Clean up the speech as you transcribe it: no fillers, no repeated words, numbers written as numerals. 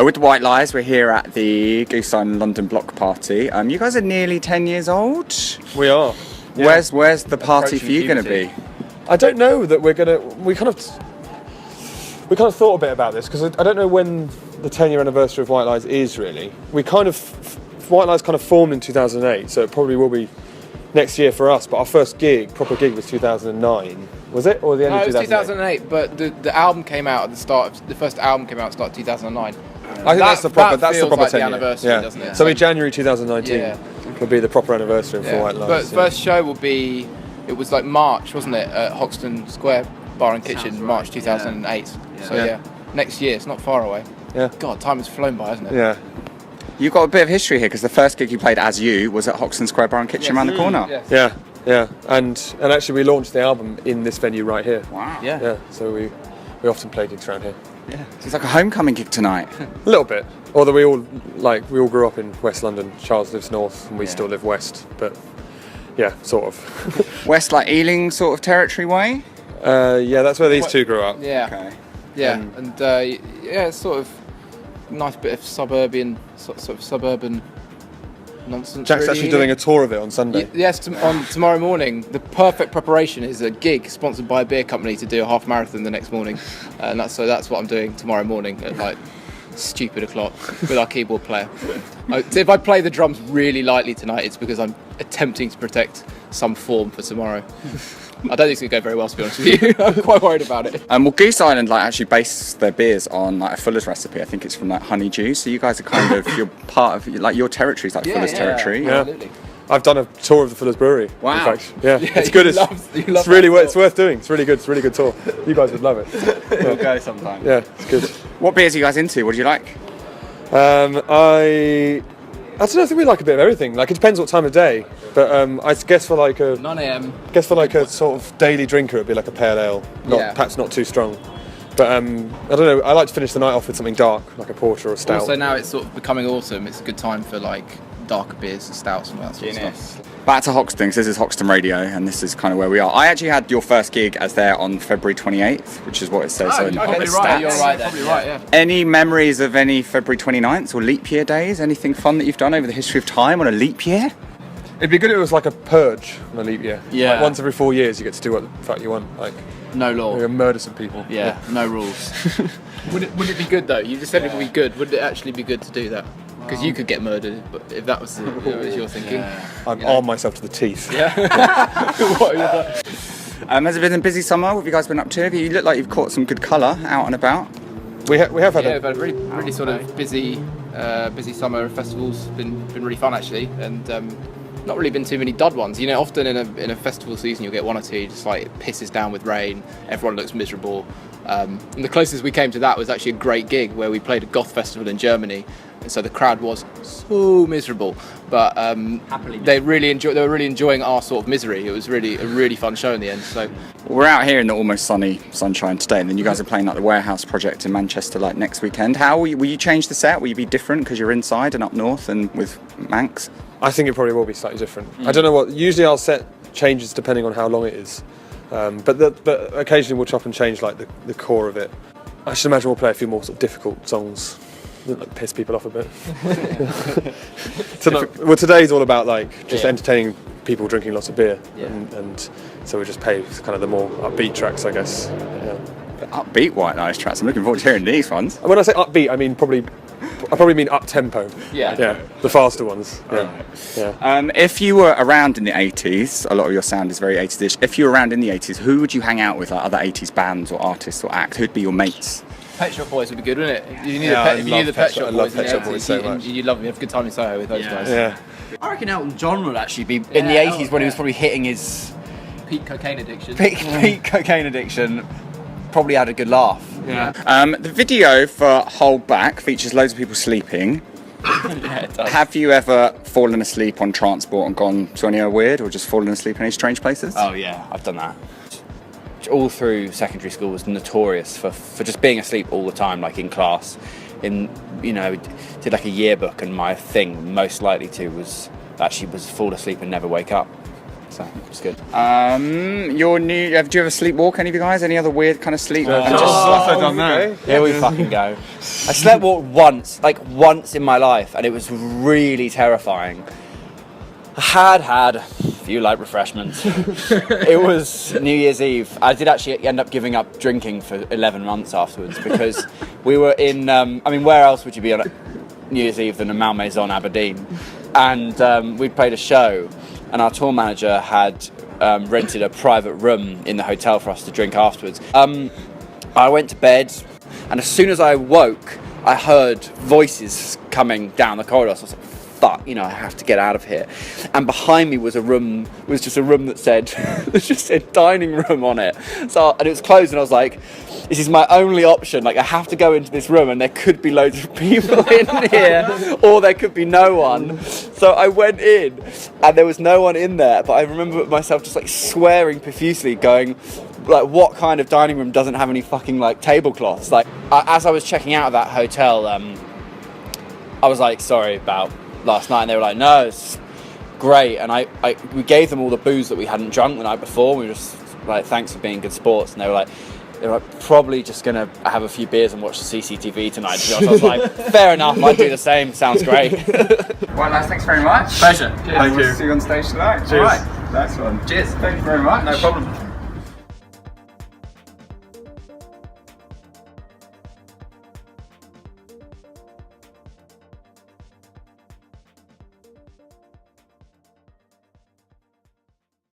With the White Lies, we're here at the Goose London block party. You guys are nearly 10 years old. We are. Yeah. Where's the party for you going to be? I don't know that we're gonna. We kind of thought a bit about this because I don't know when the 10-year anniversary of White Lies is really. We kind of White Lies kind of formed in 2008, so it probably will be next year for us. But our first proper gig, was 2009. Was it, or the end of 2008? No, it was 2008. But the album came out at the start. The first album came out at the start of 2009. I think that's the proper. That feels 10 like year the anniversary, yeah. Doesn't it? So in January 2019 will be the proper anniversary for White Lies. But first show will be. It was like March, wasn't it? At Hoxton Square Bar and Kitchen, March 2008. Yeah. So next year. It's not far away. Yeah. God, time has flown by, hasn't it? Yeah. You've got a bit of history here because the first gig you played as you was at Hoxton Square Bar and Kitchen around the corner. Yes. Yeah. Yeah. And actually we launched the album in this venue right here. Wow. Yeah. Yeah. So we often play gigs around here. Yeah. So it's like a homecoming gig tonight. A little bit. Although we all grew up in West London. Charles lives north and we still live west. But yeah, sort of. West, like Ealing sort of territory way? Yeah, that's where these two grew up. Yeah. Okay. Yeah. And it's sort of nice bit of suburban nonsense. Jack's really, actually doing a tour of it on Sunday. Yes, on tomorrow morning. The perfect preparation is a gig sponsored by a beer company to do a half marathon the next morning, and that's what I'm doing tomorrow morning at like stupid o'clock with our keyboard player. So if I play the drums really lightly tonight, it's because I'm attempting to protect some form for tomorrow. I don't think it's going to go very well, to be honest with you. I'm quite worried about it. Well, Goose Island actually base their beers on like a Fuller's recipe. I think it's from like honeydew. So you guys are kind of you're part of like your territory is like Fuller's territory. Yeah. Absolutely. I've done a tour of the Fuller's Brewery. Wow. In fact, yeah, it's you good. love It's really it's worth doing. It's really good. It's a really good tour. You guys would love it. We'll go sometime. Yeah, it's good. What beers are you guys into? What do you like? I don't know. I think we like a bit of everything. Like it depends what time of day. But I guess for like a 9 a.m. Guess for like a sort of daily drinker, it'd be like a pale ale. Perhaps not too strong. But I don't know. I like to finish the night off with something dark, like a porter or a stout. Also, now it's sort of becoming autumn. It's a good time for like darker beers and stouts and all that sort of stuff. Back to Hoxton, because this is Hoxton Radio, and this is kind of where we are. I actually had your first gig as there on February 28th, which is what it says on the stats. You're right there. Probably right, yeah. Any memories of any February 29th or leap year days? Anything fun that you've done over the history of time on a leap year? It'd be good if it was like a purge on a leap year. Yeah. Like once every 4 years, you get to do what the fuck you want. Like No law. murder some people. Yeah, no rules. Would it be good though? You just said it would be good. Would it actually be good to do that? Because you could get murdered, but if that was what you're thinking. I'd arm myself to the teeth. Yeah. Has it been a busy summer? What have you guys been up to? You look like you've caught some good colour out and about. We have had we've had a really sort of busy summer. Festivals been really fun actually, and not really been too many dud ones. You know, often in a festival season you'll get one or two just like it pisses down with rain, everyone looks miserable. And the closest we came to that was actually a great gig where we played a goth festival in Germany, and so the crowd was so miserable, but they were really enjoying our sort of misery. It was really a really fun show in the end. So we're out here in the almost sunny sunshine today, and then you guys are playing like the Warehouse Project in Manchester like next weekend. How will you change the set? Will you be different because you're inside and up north and with Manx? I think it probably will be slightly different. I don't know what. Usually our set changes depending on how long it is, but occasionally we'll chop and change like the core of it. I should imagine we'll play a few more sort of difficult songs that like piss people off a bit. Well, today's all about like just entertaining people drinking lots of beer, and so we just play kind of the more upbeat tracks, I guess. Yeah. Upbeat White Lies tracks. I'm looking forward to hearing these ones. And when I say upbeat, I probably mean up tempo. Yeah, the faster ones. Yeah. If you were around in the 80s, a lot of your sound is very 80s-ish. If you were around in the 80s, who would you hang out with, like other 80s bands or artists or acts? Who'd be your mates? Pet Shop Boys would be good, wouldn't it? You need the Pet Shop Boys. I love Pet Shop Boys so much. You'd love them. You have a good time in Soho with those guys. Yeah. I reckon Elton John would actually be in the 80s when he was probably hitting his peak cocaine addiction. peak cocaine addiction. Probably had a good laugh. Yeah. The video for Hold Back features loads of people sleeping. Yeah, it does. Have you ever fallen asleep on transport and gone to anywhere weird, or just fallen asleep in any strange places? Oh yeah, I've done that. all through secondary school was notorious for just being asleep all the time, like in class. Did like a yearbook, and my thing most likely to was fall asleep and never wake up. So it was good. Do you ever sleepwalk, any of you guys? Any other weird kind of sleep? I've done that. Here we fucking go. I sleepwalked once in my life, and it was really terrifying. I had a few light refreshments. It was New Year's Eve. I did actually end up giving up drinking for 11 months afterwards, because we were in, where else would you be on New Year's Eve than a Malmaison, Aberdeen? And we'd played a show, and our tour manager had rented a private room in the hotel for us to drink afterwards. I went to bed, and as soon as I woke, I heard voices coming down the corridor. So I was like, fuck, I have to get out of here. And behind me was just a room that said dining room on it. And it was closed, and I was like, this is my only option. Like, I have to go into this room, and there could be loads of people in here, or there could be no one. So I went in, and there was no one in there, but I remember myself just like swearing profusely, going, like, what kind of dining room doesn't have any fucking like tablecloths? Like, as I was checking out of that hotel, I was like, sorry about last night, and they were like, no, it's great. And we gave them all the booze that we hadn't drunk the night before. We were just like, thanks for being good sports. And they were like, probably just gonna have a few beers and watch the CCTV tonight. So I was like, fair enough, I'd do the same. Sounds great. Well, lads, thanks very much. Pleasure. Thank you. See you on stage tonight. Cheers. All right, nice one. Cheers. Thank you very much. No problem.